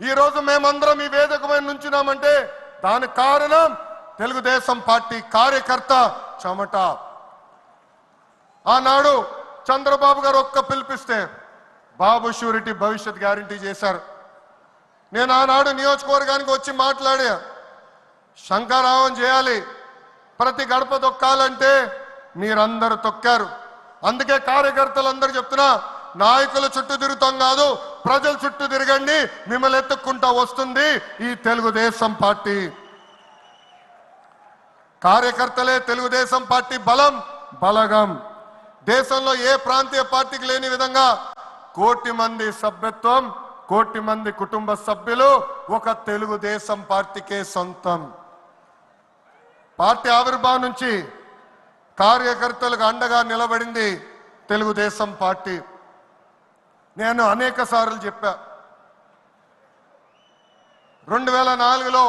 ఈ రోజు మేమందరం ఈ వేదిక మీద నుంచున్నామంటే దానికి కారణం తెలుగుదేశం పార్టీ కార్యకర్త చెమట. ఆనాడు చంద్రబాబు గారు ఒక్క పిలిపిస్తే బాబు షూరిటీ భవిష్యత్ గ్యారంటీ చేశారు. నేను ఆనాడు నియోజకవర్గానికి వచ్చి మాట్లాడా, శంకరావం చేయాలి, ప్రతి గడప తొక్కాలంటే మీరందరూ తొక్కారు. అందుకే కార్యకర్తలందరూ చెప్తున్నా, నాయకుల చుట్టూ తిరుగుతాం కాదు, ప్రజల చుట్టూ తిరగండి, మిమ్మల్ని ఎత్తుక్కుంటా వస్తుంది ఈ తెలుగుదేశం పార్టీ. కార్యకర్తలే తెలుగుదేశం పార్టీ బలం బలగం. దేశంలో ఏ ప్రాంతీయ పార్టీకి లేని విధంగా 1 కోటి మంది సభ్యత్వం, 1 కోటి మంది కుటుంబ సభ్యులు ఒక తెలుగుదేశం పార్టీకే సొంతం. పార్టీ ఆవిర్భావం నుంచి కార్యకర్తలకు అండగా నిలబడింది తెలుగుదేశం పార్టీ. నేను అనేక సార్లు చెప్పా, 2004లో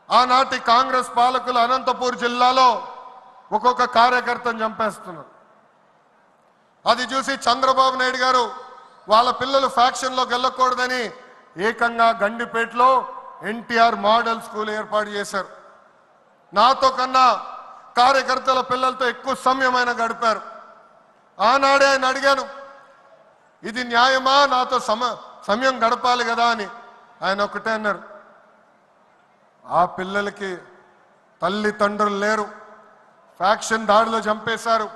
ఆనాటి కాంగ్రెస్ పాలకులు అనంతపూర్ జిల్లాలో ఒక్కొక్క కార్యకర్తను చంపేస్తున్నారు. అది చూసి చంద్రబాబు నాయుడు గారు వాళ్ళ పిల్లలు ఫ్యాక్షన్లోకి వెళ్ళకూడదని ఏకంగా గండిపేటలో ఎన్టీఆర్ మోడల్ స్కూల్ ఏర్పాటు చేశారు. నాతో కన్నా కార్యకర్తల పిల్లలతో ఎక్కువ సమయం ఆయన గడిపారు. ఆనాడే ఆయన అడిగాను, ఇది న్యాయమా, నాతో సమయం గడపాలి కదా అని. ఆయన ఒకటే అన్నారు, ఆ పిల్లలకి తల్లిదండ్రులు లేరు, ఫ్యాక్షన్ దాడిలో చంపేశారు,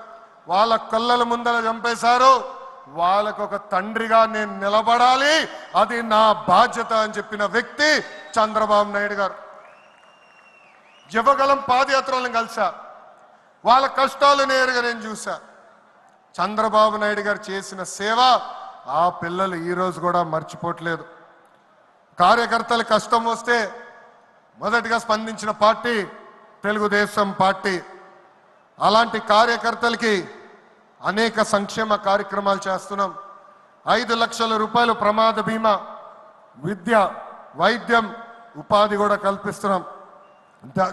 వాళ్ళ కళ్ళల ముందర చంపేశారు, వాళ్ళకు ఒక తండ్రిగా నేను నిలబడాలి, అది నా బాధ్యత అని చెప్పిన వ్యక్తి చంద్రబాబు నాయుడు గారు. యువగలం పాదయాత్రలను కలిసా, వాళ్ళ కష్టాలు నేరుగా నేను చూసా. చంద్రబాబు నాయుడు గారు చేసిన సేవ ఆ పిల్లలు ఈరోజు కూడా మర్చిపోవట్లేదు. కార్యకర్తల కష్టం వస్తే మొదటిగా స్పందించిన పార్టీ తెలుగుదేశం పార్టీ. అలాంటి కార్యకర్తలకి అనేక సంక్షేమ కార్యక్రమాలు చేస్తున్నాం. 5 లక్షల రూపాయలు ప్రమాద బీమా, విద్య, వైద్యం, ఉపాధి కూడా కల్పిస్తున్నాం.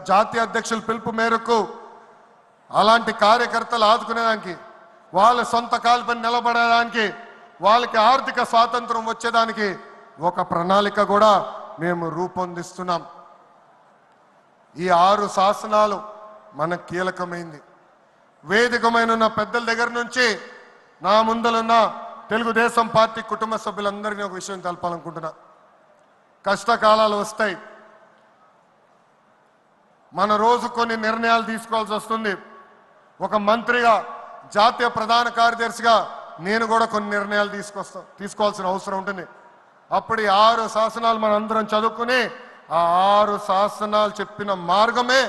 జాతీయ అధ్యక్షుల పిలుపు మేరకు అలాంటి కార్యకర్తలు ఆదుకునేదానికి, వాళ్ళ సొంత కాలుపై నిలబడడానికి, వాళ్ళకి ఆర్థిక స్వాతంత్రం వచ్చేదానికి ఒక ప్రణాళిక కూడా మేము రూపొందిస్తున్నాం. ఈ 6 శాసనాలు మనకు కీలకమైంది. వేదికమైన పెద్దల దగ్గర నుంచి నా ముందలున్న తెలుగుదేశం పార్టీ కుటుంబ సభ్యులందరినీ ఒక విషయం తెలపాలనుకుంటున్నా. కష్టకాలాలు వస్తాయి, మన రోజు కొన్ని నిర్ణయాలు తీసుకోవాల్సి వస్తుంది. ఒక మంత్రిగా, జాతీయ ప్రధాన కార్యదర్శిగా నేను కూడా కొన్ని నిర్ణయాలు తీసుకోవాల్సిన అవసరం ఉంటుంది. అప్పుడు ఈ 6 శాసనాలు మనందరం చదువుకుని ఆ 6 శాసనాలు చెప్పిన మార్గమే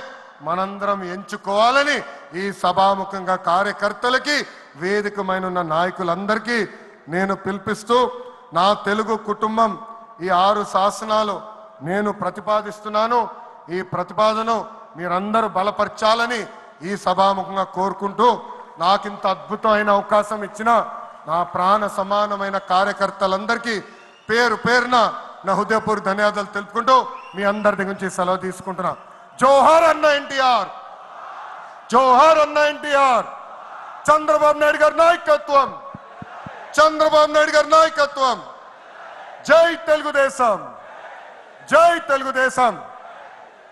మనందరం ఎంచుకోవాలని ఈ సభాముఖంగా కార్యకర్తలకి, వేదికమైన నాయకులందరికీ నేను పిలిపిస్తూ, నా తెలుగు కుటుంబం ఈ 6 శాసనాలు నేను ప్రతిపాదిస్తున్నాను. ఈ ప్రతిపాదన మీరందరూ బలపరచాలని ఈ సభాముఖంగా కోరుకుంటూ, నాకింత అద్భుతమైన అవకాశం ఇచ్చిన నా ప్రాణ సమానమైన కార్యకర్తలందరికీ పేరు పేరున నా హృదయపూర్వక ధన్యవాదాలు తెలుపుకుంటూ మీ అందరి దగ్గర నుంచి సెలవు తీసుకుంటున్నా. జోహార్ అన్న ఎన్టీఆర్, జోహార్ అన్న ఎన్టీఆర్. చంద్రబాబు నాయుడు గారి నాయకత్వం, చంద్రబాబు నాయుడు గారి నాయకత్వం. జై తెలుగుదేశం, జై తెలుగుదేశం.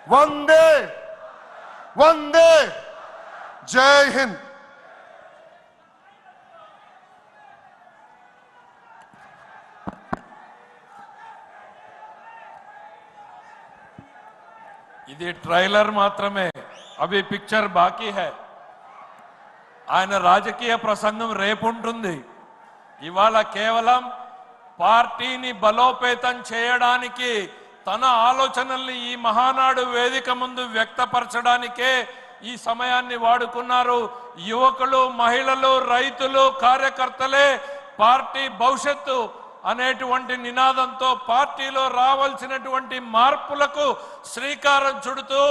వందే వందే, జై హింద్. ఇది ట్రైలర్ మాత్రమే, అవి పిక్చర్ బాకీ హై. ఆయన రాజకీయ ప్రసంగం రేపుంటుంది. ఇవాళ కేవలం పార్టీని బలోపేతం చేయడానికి, తన ఆలోచనల్ని ఈ మహానాడు వేదిక ముందు వ్యక్తపరచడానికే ఈ సమయాన్ని వాడుకున్నారు. యువకులు, మహిళలు, రైతులు, కార్యకర్తలే పార్టీ భవిష్యత్తు అనేటువంటి నినాదంతో పార్టీలో రావాల్సినటువంటి మార్పులకు శ్రీకారం చుడుతూ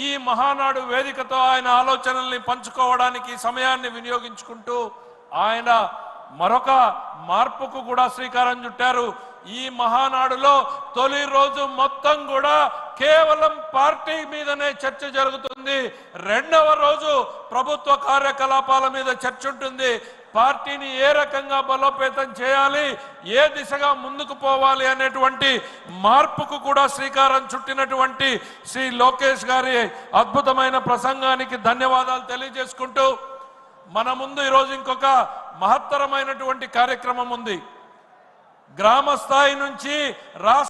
ఈ మహానాడు వేదికతో ఆయన ఆలోచనల్ని పంచుకోవడానికి సమయాన్ని వినియోగించుకుంటూ ఆయన మరొక మార్పుకు కూడా శ్రీకారం చుట్టారు. ఈ మహానాడులో తొలి రోజు మొత్తం కూడా కేవలం పార్టీ మీదనే చర్చ జరుగుతుంది. రెండవ రోజు ప్రభుత్వ కార్యకలాపాల మీద చర్చ ఉంటుంది. పార్టీని ఏ రకంగా బలోపేతం చేయాలి, ఏ దిశగా ముందుకు పోవాలి అనేటువంటి మార్పుకు కూడా శ్రీకారం చుట్టినటువంటి శ్రీ లోకేష్ గారి అద్భుతమైన ప్రసంగానికి ధన్యవాదాలు తెలియజేసుకుంటూ మన ముందు ఈరోజు ఇంకొక మహత్తరమైనటువంటి కార్యక్రమం ఉంది. గ్రామ స్థాయి నుంచి రాష్ట్ర